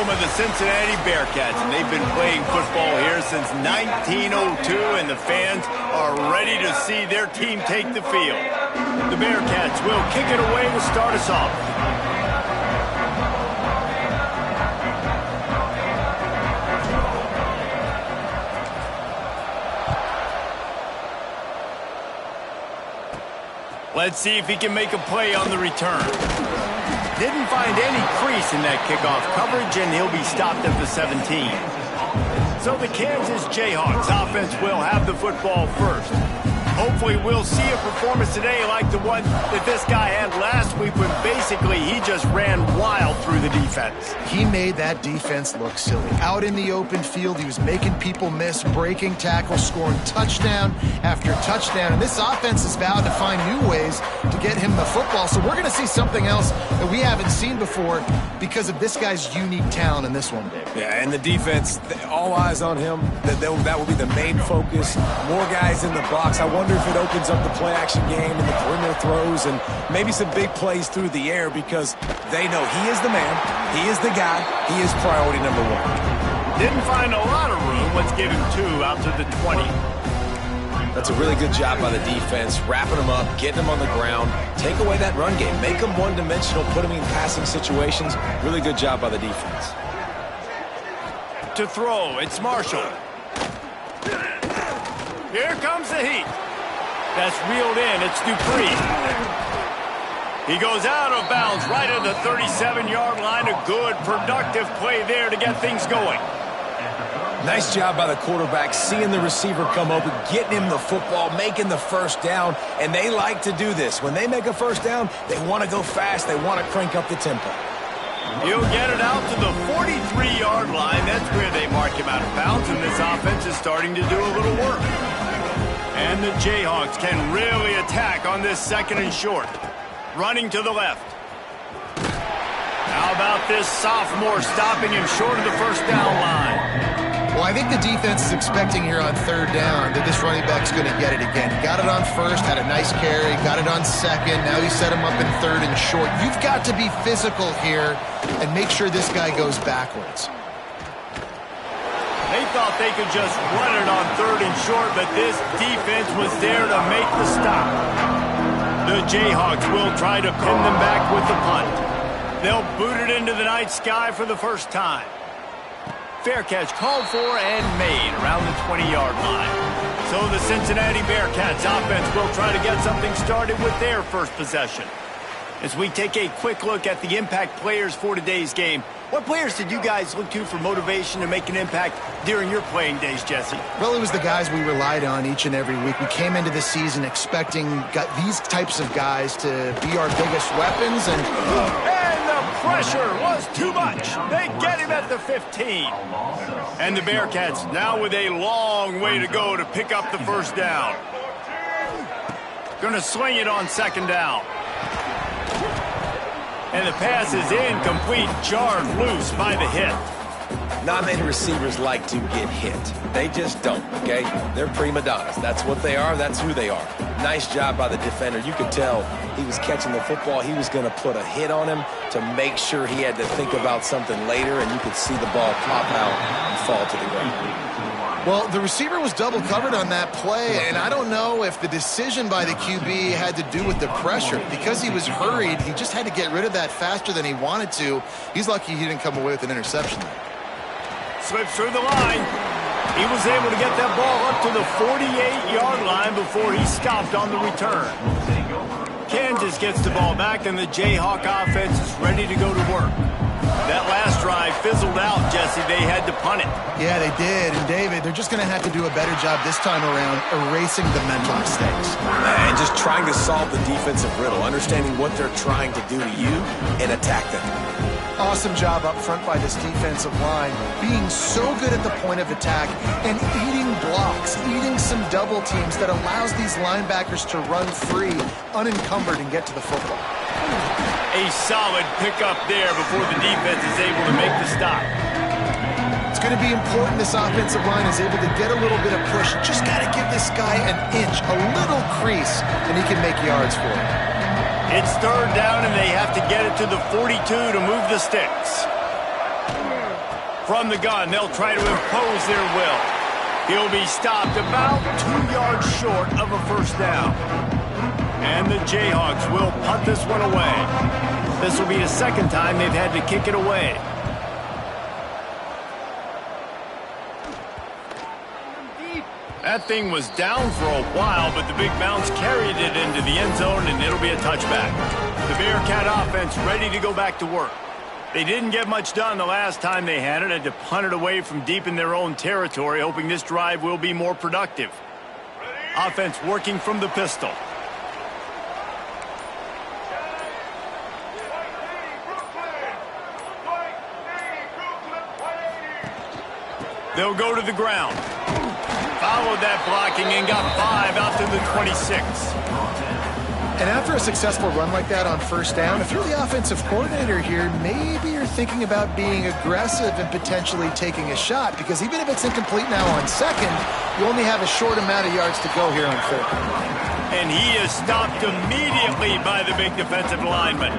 home of the Cincinnati Bearcats, and they've been playing football here since 1902, and the fans are ready to see their team take the field. The Bearcats will kick it away to start us off. Let's see if he can make a play on the return. Didn't find any crease in that kickoff coverage, and he'll be stopped at the 17. So the Kansas Jayhawks offense will have the football first. Hopefully we'll see a performance today like the one that this guy had last week when basically he just ran wild through the defense. He made that defense look silly. Out in the open field, he was making people miss, breaking tackles, scoring touchdown after touchdown. And this offense has vowed to find new ways to get him the football. So we're going to see something else that we haven't seen before because of this guy's unique talent in this one, Dave. Yeah, and the defense, all eyes on him. That will be the main focus. More guys in the box. I wonder if it opens up the play-action game and the perimeter throws and maybe some big plays through the air because they know he is the man, he is the guy, he is priority number one. Didn't find a lot of room. Let's give him 2 out to the 20. That's a really good job by the defense, wrapping them up, getting them on the ground, take away that run game, make them one-dimensional, put them in passing situations. Really good job by the defense. To throw, it's Marshall. Here comes the heat. That's reeled in. It's Dupree. He goes out of bounds right at the 37-yard line. A good, productive play there to get things going. Nice job by the quarterback, seeing the receiver come open, getting him the football, making the first down, and they like to do this. When they make a first down, they want to go fast. They want to crank up the tempo. He'll get it out to the 43-yard line. That's where they mark him out of bounds, and this offense is starting to do a little work. And the Jayhawks can really attack on this 2nd and short. Running to the left. How about this sophomore stopping him short of the first down line? Well, I think the defense is expecting here on 3rd down that this running back's going to get it again. He got it on 1st, had a nice carry, got it on 2nd. Now he set him up in 3rd and short. You've got to be physical here and make sure this guy goes backwards. They thought they could just run it on 3rd and short, but this defense was there to make the stop. The Jayhawks will try to pin them back with the punt. They'll boot it into the night sky for the first time. Fair catch called for and made around the 20-yard line. So the Cincinnati Bearcats offense will try to get something started with their first possession. As we take a quick look at the impact players for today's game, what players did you guys look to for motivation to make an impact during your playing days, Jesse? Well, it was the guys we relied on each and every week. We came into the season expecting these types of guys to be our biggest weapons. And the pressure was too much. They get him at the 15. And the Bearcats now with a long way to go to pick up the first down. Going to sling it on 2nd down. And the pass is incomplete, jarred loose by the hit. Not many receivers like to get hit. They just don't, okay? They're prima donnas. That's what they are. That's who they are. Nice job by the defender. You could tell he was catching the football. He was going to put a hit on him to make sure he had to think about something later, and you could see the ball pop out and fall to the ground. Well, the receiver was double covered on that play, and I don't know if the decision by the QB had to do with the pressure. Because he was hurried, he just had to get rid of that faster than he wanted to. He's lucky he didn't come away with an interception. Slips through the line. He was able to get that ball up to the 48-yard line before he stopped on the return. Kansas gets the ball back, and the Jayhawk offense is ready to go to work. That last drive fizzled out, Jesse. They had to punt it. Yeah, they did. And, David, they're just going to have to do a better job this time around erasing the mental mistakes. And just trying to solve the defensive riddle, understanding what they're trying to do to you and attack them. Awesome job up front by this defensive line, being so good at the point of attack and eating blocks, eating some double teams that allows these linebackers to run free, unencumbered, and get to the football. A solid pickup there before the defense is able to make the stop. It's going to be important this offensive line is able to get a little bit of push. Just got to give this guy an inch, a little crease, and he can make yards for it. It's 3rd down, and they have to get it to the 42 to move the sticks. From the gun, they'll try to impose their will. He'll be stopped about 2 yards short of a first down. And the Jayhawks will punt this one away. This will be the second time they've had to kick it away. That thing was down for a while, but the big bounce carried it into the end zone, and it'll be a touchback. The Bearcat offense ready to go back to work. They didn't get much done the last time they had it, to punt it away from deep in their own territory, hoping this drive will be more productive. Offense working from the pistol. They'll go to the ground. Followed that blocking and got 5 out to the 26. And after a successful run like that on first down, if you're the offensive coordinator here, maybe you're thinking about being aggressive and potentially taking a shot, because even if it's incomplete now on second, you only have a short amount of yards to go here on third. And he is stopped immediately by the big defensive lineman.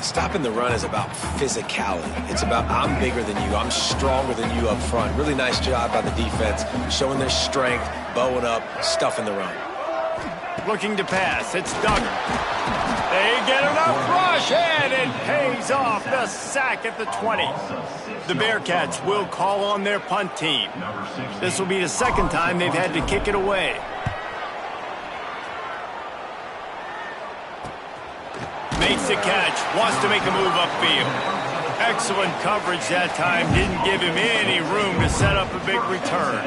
Stopping the run is about physicality. It's about I'm bigger than you, I'm stronger than you up front. Really nice job by the defense, showing their strength, bowing up, stuffing the run. Looking to pass, it's Duggar. They get enough rush, and it pays off the sack at the 20. The Bearcats will call on their punt team. This will be the second time they've had to kick it away. Makes the catch, wants to make a move upfield. Excellent coverage that time, didn't give him any room to set up a big return.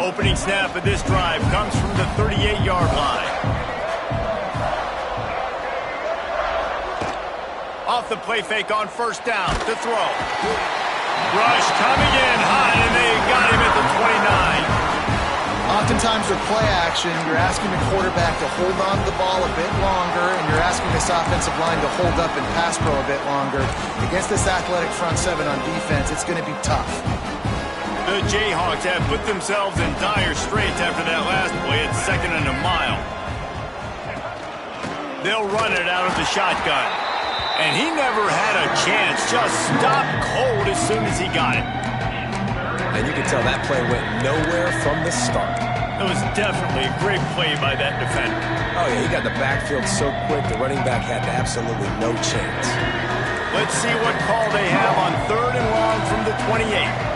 Opening snap of this drive comes from the 38-yard line. Off the play fake on first down to throw. Rush coming in hot, and they got him at the 29. Oftentimes with play action, you're asking the quarterback to hold on to the ball a bit longer, and you're asking this offensive line to hold up and pass pro a bit longer. Against this athletic front seven on defense, it's going to be tough. The Jayhawks have put themselves in dire straits after that last play at 2nd and a mile. They'll run it out of the shotgun. And he never had a chance, just stopped cold as soon as he got it. And you can tell that play went nowhere from the start. It was definitely a great play by that defender. Oh, yeah, he got the backfield so quick, the running back had absolutely no chance. Let's see what call they have on 3rd and long from the 28.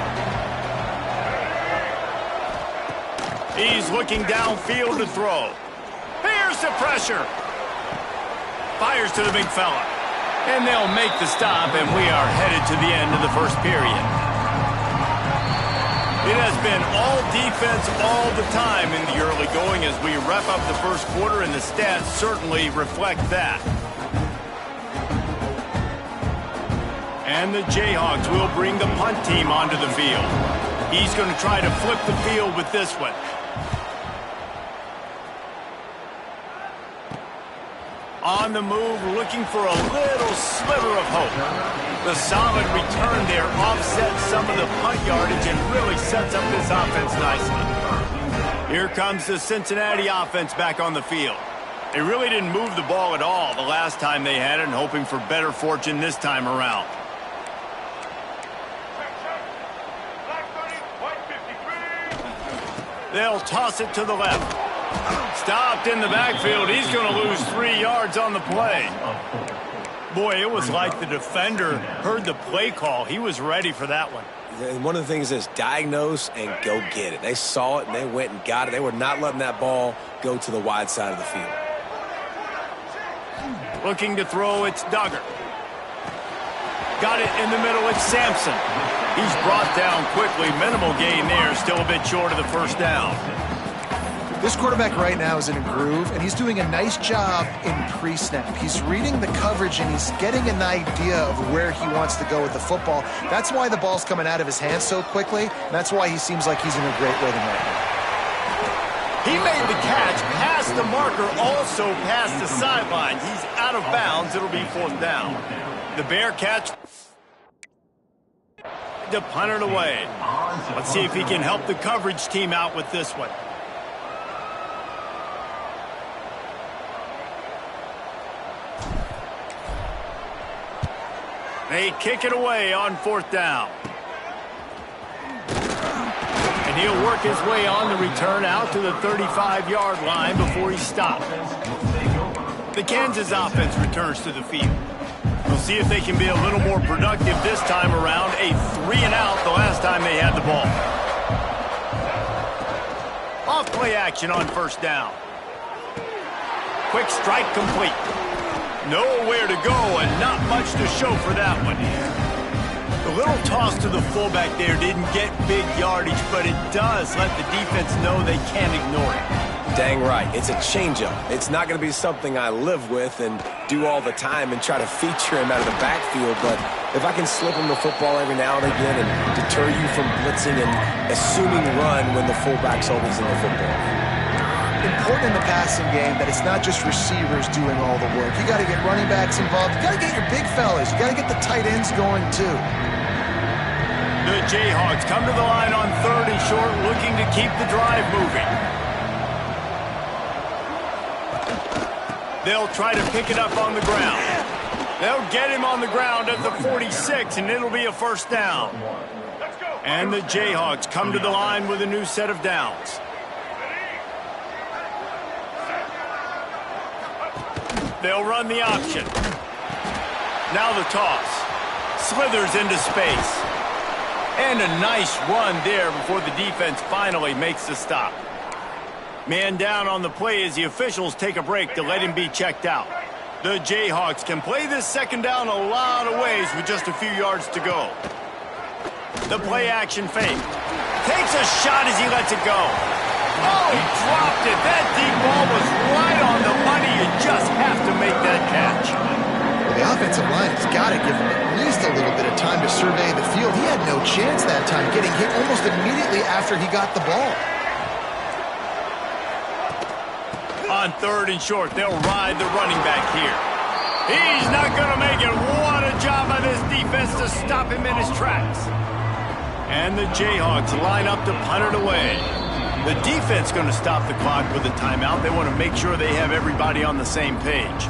He's looking downfield to throw. Here's the pressure. Fires to the big fella. And they'll make the stop, and we are headed to the end of the first period. It has been all defense all the time in the early going as we wrap up the first quarter, and the stats certainly reflect that. And the Jayhawks will bring the punt team onto the field. He's going to try to flip the field with this one. On the move, looking for a little sliver of hope. The solid return there offsets some of the punt yardage and really sets up this offense nicely. Here comes the Cincinnati offense back on the field. They really didn't move the ball at all the last time they had it, and hoping for better fortune this time around. They'll toss it to the left. Stopped in the backfield. He's going to lose 3 yards on the play. Boy, it was like the defender heard the play call. He was ready for that one. And one of the things is diagnose and go get it. They saw it and they went and got it. They were not letting that ball go to the wide side of the field. Looking to throw, it's Duggar. Got it in the middle, it's Sampson. He's brought down quickly. Minimal gain there, still a bit short of the first down. This quarterback right now is in a groove, and he's doing a nice job in pre-snap. He's reading the coverage, and he's getting an idea of where he wants to go with the football. That's why the ball's coming out of his hands so quickly, and that's why he seems like he's in a great rhythm right now. He made the catch, past the marker, also past the sideline. He's out of bounds. It'll be 4th down. The Bearcats to punt it away. Let's see if he can help the coverage team out with this one. They kick it away on 4th down. And he'll work his way on the return out to the 35-yard line before he's stopped. The Kansas offense returns to the field. We'll see if they can be a little more productive this time around. A 3-and-out the last time they had the ball. Off play action on 1st down. Quick strike complete. Nowhere to go and not much to show for that one. The little toss to the fullback there didn't get big yardage, but it does let the defense know they can't ignore it. Dang right. It's a changeup. It's not going to be something I live with and do all the time and try to feature him out of the backfield, but if I can slip him the football every now and again and deter you from blitzing and assuming run when the fullback's always in the football. Important in the passing game that it's not just receivers doing all the work. You got to get running backs involved. You got to get your big fellas. You got to get the tight ends going too. The Jayhawks come to the line on 3rd and short, looking to keep the drive moving. They'll try to pick it up on the ground. They'll get him on the ground at the 46, and it'll be a 1st down. And the Jayhawks come to the line with a new set of downs. They'll run the option. Now the toss. Slithers into space. And a nice run there before the defense finally makes the stop. Man down on the play as the officials take a break to let him be checked out. The Jayhawks can play this 2nd down a lot of ways with just a few yards to go. The play action fake. Takes a shot as he lets it go. Oh, he dropped it. That deep ball was right on the money. You just have to make that catch. Well, the offensive line has got to give him at least a little bit of time to survey the field. He had no chance that time, getting hit almost immediately after he got the ball. On 3rd and short, they'll ride the running back here. He's not going to make it. What a job by this defense to stop him in his tracks. And the Jayhawks line up to punt it away. The defense going to stop the clock with a timeout. They want to make sure they have everybody on the same page.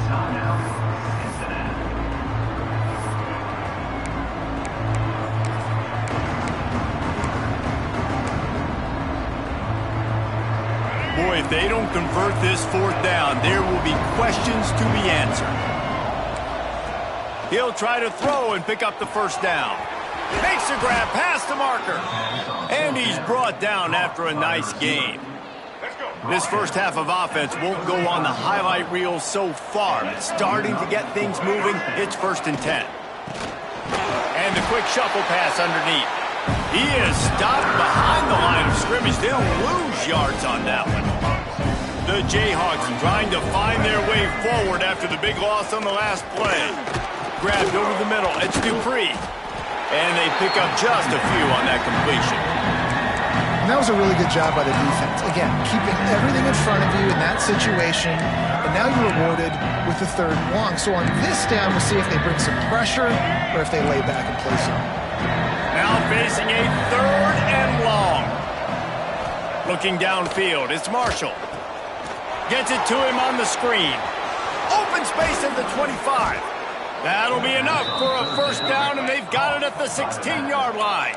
Boy, if they don't convert this 4th down, there will be questions to be answered. He'll try to throw and pick up the 1st down. Makes a grab past the marker. And he's brought down after a nice gain. This first half of offense won't go on the highlight reel so far. But starting to get things moving, it's 1st and 10. And the quick shuffle pass underneath. He is stopped behind the line of scrimmage. They'll lose yards on that one. The Jayhawks trying to find their way forward after the big loss on the last play. Grabbed over the middle. It's Dupree. And they pick up just a few on that completion. And that was a really good job by the defense. Again, keeping everything in front of you in that situation. And now you're rewarded with the 3rd and long. So on this down, we'll see if they bring some pressure or if they lay back and play some. Now facing a 3rd and long. Looking downfield, it's Marshall. Gets it to him on the screen. Open space at the 25. That'll be enough for a 1st down, and they've got it at the 16-yard line.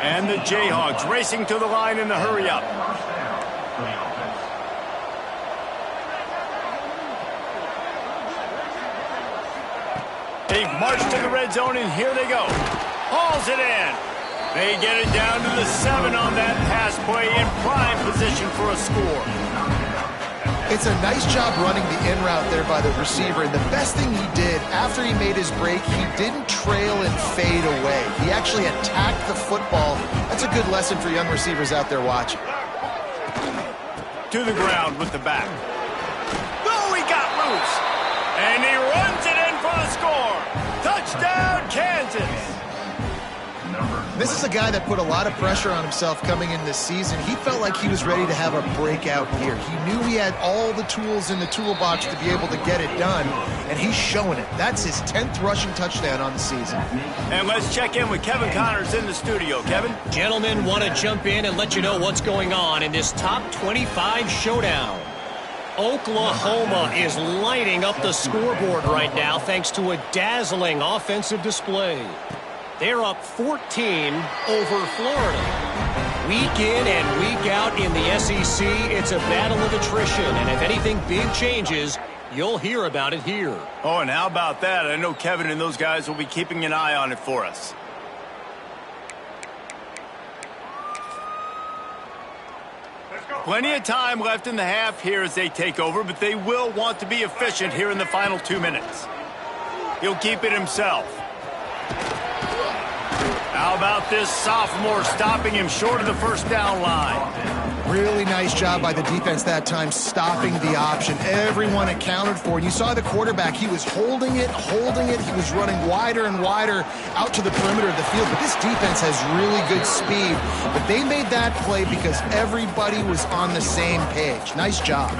And the Jayhawks racing to the line in the hurry-up. They've marched to the red zone, and here they go. Hauls it in. They get it down to the 7 on that pass play in prime position for a score. It's a nice job running the in route there by the receiver. And the best thing he did after he made his break, he didn't trail and fade away. He actually attacked the football. That's a good lesson for young receivers out there watching. To the ground with the back. Oh, he got loose. And he runs it in for the score. Touchdown, Kansas. This is a guy that put a lot of pressure on himself coming in this season. He felt like he was ready to have a breakout year. He knew he had all the tools in the toolbox to be able to get it done, and he's showing it. That's his 10th rushing touchdown on the season. And let's check in with Kevin Connors in the studio. Kevin? Gentlemen, want to jump in and let you know what's going on in this top 25 showdown. Oklahoma is lighting up the scoreboard right now thanks to a dazzling offensive display. They're up 14 over Florida. Week in and week out in the SEC, it's a battle of attrition, and if anything big changes, you'll hear about it here. Oh, and how about that? I know Kevin and those guys will be keeping an eye on it for us. Plenty of time left in the half here as they take over, but they will want to be efficient here in the final 2 minutes. He'll keep it himself. How about this sophomore stopping him short of the first down line? Really nice job by the defense that time, stopping the option. Everyone accounted for it. You saw the quarterback. He was holding it. He was running wider and wider out to the perimeter of the field. But this defense has really good speed. But they made that play because everybody was on the same page. Nice job.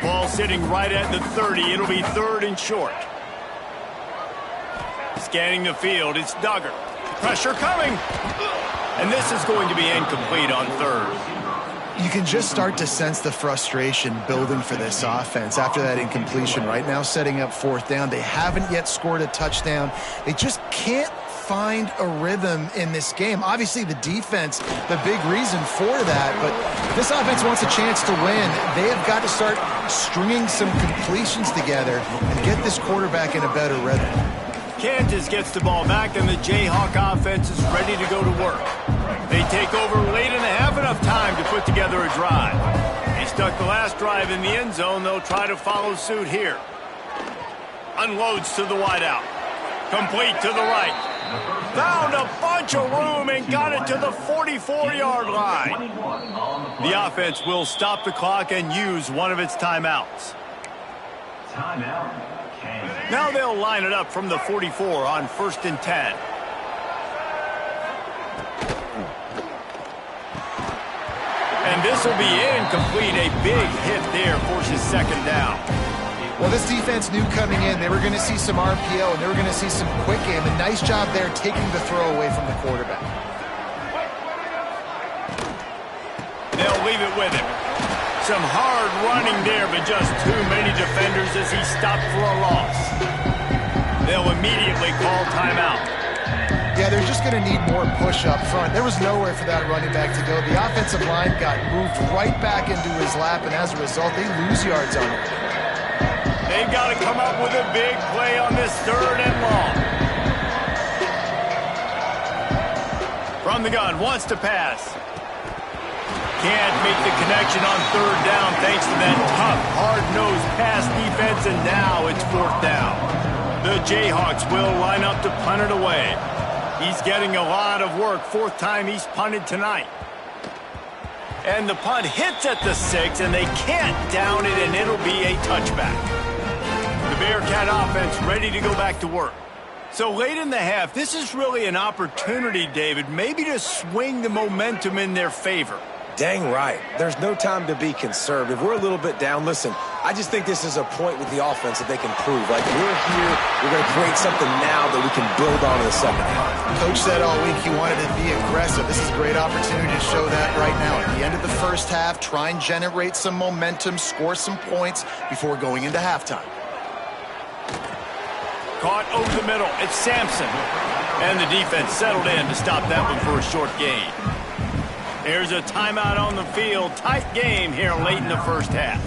Ball sitting right at the 30. It'll be 3rd and short. Scanning the field, it's Duggar. Pressure coming. And this is going to be incomplete on 3rd. You can just start to sense the frustration building for this offense after that incompletion. Right now, setting up 4th down. They haven't yet scored a touchdown. They just can't find a rhythm in this game. Obviously, the defense, the big reason for that, but this offense wants a chance to win. They have got to start stringing some completions together and get this quarterback in a better rhythm. Kansas gets the ball back, and the Jayhawk offense is ready to go to work. They take over late in the half, enough time to put together a drive. They stuck the last drive in the end zone. They'll try to follow suit here. Unloads to the wideout. Complete to the right. Found a bunch of room and got it to the 44-yard line. The offense will stop the clock and use one of its timeouts. Now they'll line it up from the 44 on 1st and 10. And this will be incomplete. A big hit there forces 2nd down. Well, this defense knew coming in they were going to see some RPO and they were going to see some quick game. A nice job there taking the throw away from the quarterback. They'll leave it with him. Some hard running there, but just too many defenders as he stopped for a loss. They'll immediately call timeout. Yeah, they're just going to need more push up front. There was nowhere for that running back to go. The offensive line got moved right back into his lap, and as a result, they lose yards on it. They've got to come up with a big play on this 3rd and long. From the gun, wants to pass. Can't make the connection on 3rd down thanks to that tough, hard-nosed pass defense, and now it's 4th down. The Jayhawks will line up to punt it away. He's getting a lot of work. 4th time he's punted tonight. And the punt hits at the 6, and they can't down it, and it'll be a touchback. The Bearcat offense ready to go back to work. So late in the half, this is really an opportunity, David, maybe to swing the momentum in their favor. Dang right. There's no time to be conservative. We're a little bit down. Listen, I just think this is a point with the offense that they can prove. Like, we're here, we're going to create something now that we can build on in the 2nd half. Coach said all week he wanted to be aggressive. This is a great opportunity to show that right now. At the end of the 1st half, try and generate some momentum, score some points before going into halftime. Caught over the middle. It's Sampson. And the defense settled in to stop that one for a short gain. There's a timeout on the field. Tight game here late in the 1st half.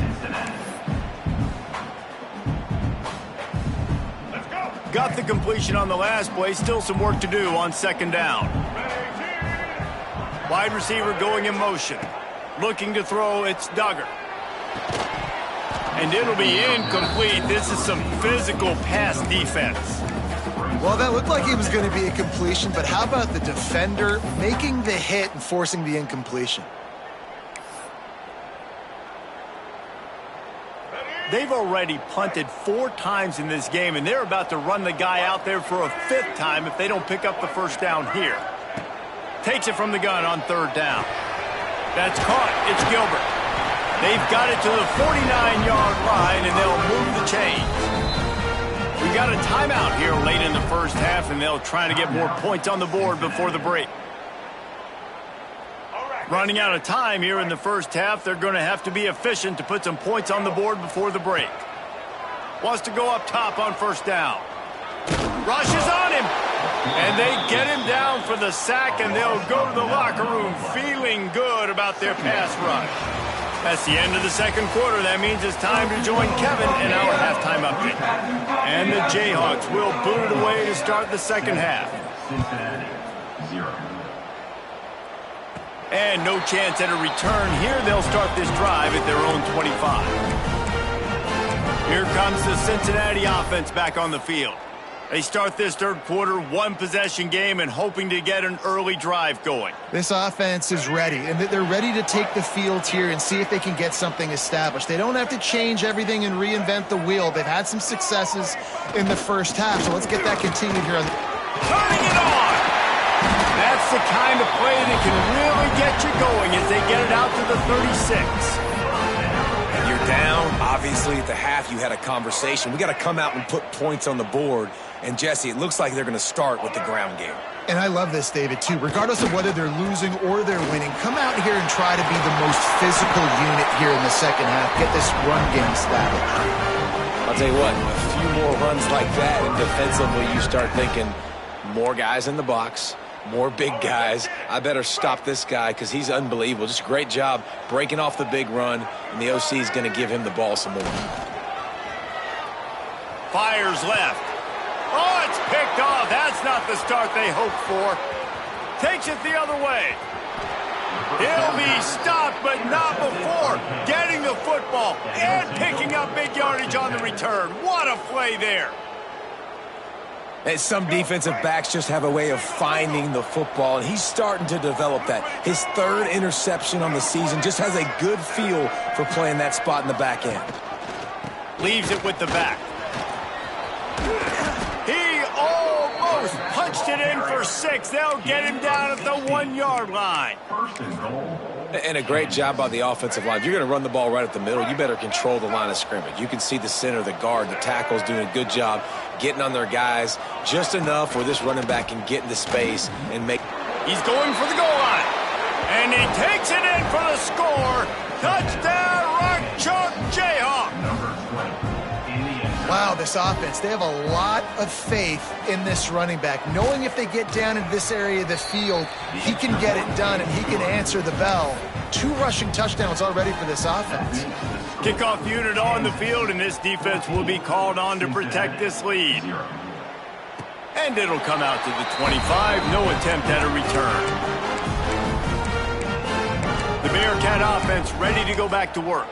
Got the completion on the last play. Still some work to do on 2nd down. Wide receiver going in motion. Looking to throw. It's Duggar. And it'll be incomplete. This is some physical pass defense. Well, that looked like it was going to be a completion, but how about the defender making the hit and forcing the incompletion? They've already punted 4 times in this game, and they're about to run the guy out there for a 5th time if they don't pick up the 1st down here. Takes it from the gun on 3rd down. That's caught. It's Gilbert. They've got it to the 49-yard line, and they'll move the chains. We got a timeout here late in the 1st half, and they'll try to get more points on the board before the break. Running out of time here in the first half, they're going to have to be efficient to put some points on the board before the break. Wants to go up top on first down. Rushes on him. And they get him down for the sack, and they'll go to the locker room feeling good about their pass rush. That's the end of the second quarter. That means it's time to join Kevin in our halftime update. And the Jayhawks will boot it away to start the second half. And no chance at a return here. They'll start this drive at their own 25. Here comes the Cincinnati offense back on the field. They start this third quarter, one-possession game, and hoping to get an early drive going. This offense is ready, and they're ready to take the field here and see if they can get something established. They don't have to change everything and reinvent the wheel. They've had some successes in the first half, so let's get that continued here. Turning it on! That's the kind of play that can really get you going as they get it out to the 36. You're down. Obviously, at the half, you had a conversation. We got to come out and put points on the board. And, Jesse, it looks like they're going to start with the ground game. And I love this, David, too. Regardless of whether they're losing or they're winning, come out here and try to be the most physical unit here in the second half. Get this run game established. I'll tell you what, a few more runs like that, and defensively you start thinking more guys in the box, more big guys. I better stop this guy because he's unbelievable. Just a great job breaking off the big run, and the OC is going to give him the ball some more. Fires left. Oh, it's picked off. That's not the start they hoped for. Takes it the other way. He'll be stopped, but not before getting the football and picking up big yardage on the return. What a play there. And some defensive backs just have a way of finding the football, and he's starting to develop that. His third interception on the season, just has a good feel for playing that spot in the back end. Leaves it with the back. He almost punched it in for 6. They'll get him down at the 1-yard line. And a great job by the offensive line. If you're going to run the ball right at the middle, you better control the line of scrimmage. You can see the center, the guard, the tackles doing a good job getting on their guys just enough where this running back can get into space and make. He's going for the goal line. And he takes it in for the score. Touchdown, Rock Chalk Jayhawk. Wow, this offense, they have a lot of faith in this running back. Knowing if they get down into this area of the field, he can get it done and he can answer the bell. 2 rushing touchdowns already for this offense. Kickoff unit on the field, and this defense will be called on to protect this lead. And it'll come out to the 25. No attempt at a return. The Bearcat offense ready to go back to work.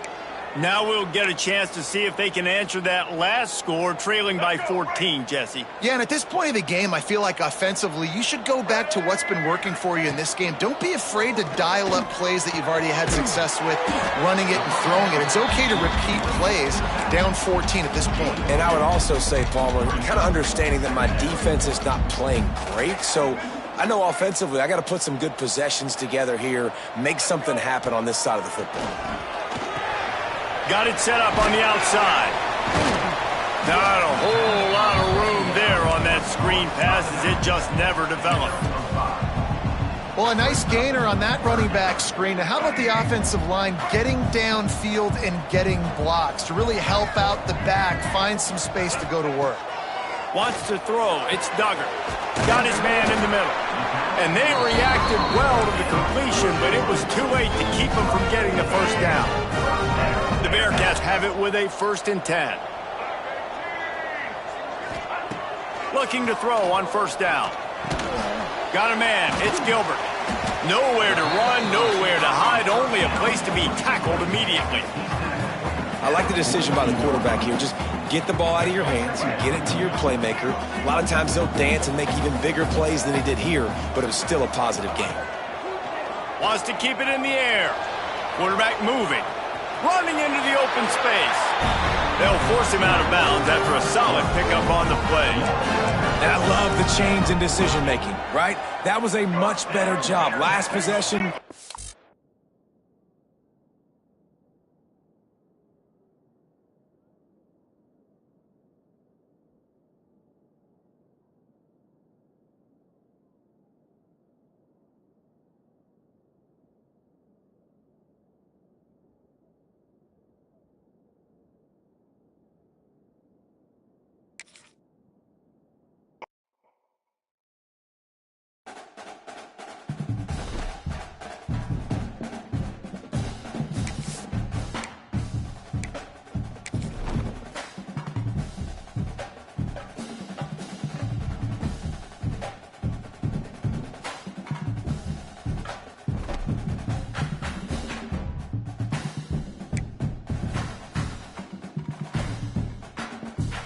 Now we'll get a chance to see if they can answer that last score, trailing by 14, Jesse. Yeah, and at this point of the game, I feel like offensively, you should go back to what's been working for you in this game. Don't be afraid to dial up plays that you've already had success with, running it and throwing it. It's okay to repeat plays down 14 at this point. And I would also say, Palmer, kind of understanding that my defense is not playing great, so I know offensively I got to put some good possessions together here, make something happen on this side of the football. Got it set up on the outside. Not a whole lot of room there on that screen pass as it just never developed. Well, a nice gainer on that running back screen. Now, how about the offensive line getting downfield and getting blocks to really help out the back, find some space to go to work? Wants to throw. It's Duggar. Got his man in the middle. And they reacted well to the completion, but it was too late to keep them from getting the first down. The Bearcats have it with a 1st and 10. Looking to throw on first down. Got a man. It's Gilbert. Nowhere to run, nowhere to hide, only a place to be tackled immediately. I like the decision by the quarterback here. Just get the ball out of your hands, get it to your playmaker. A lot of times they'll dance and make even bigger plays than he did here, but it was still a positive game. Wants to keep it in the air. Quarterback moving. Running into the open space. They'll force him out of bounds after a solid pickup on the play. And I love the change in decision-making, right? That was a much better job. Last possession,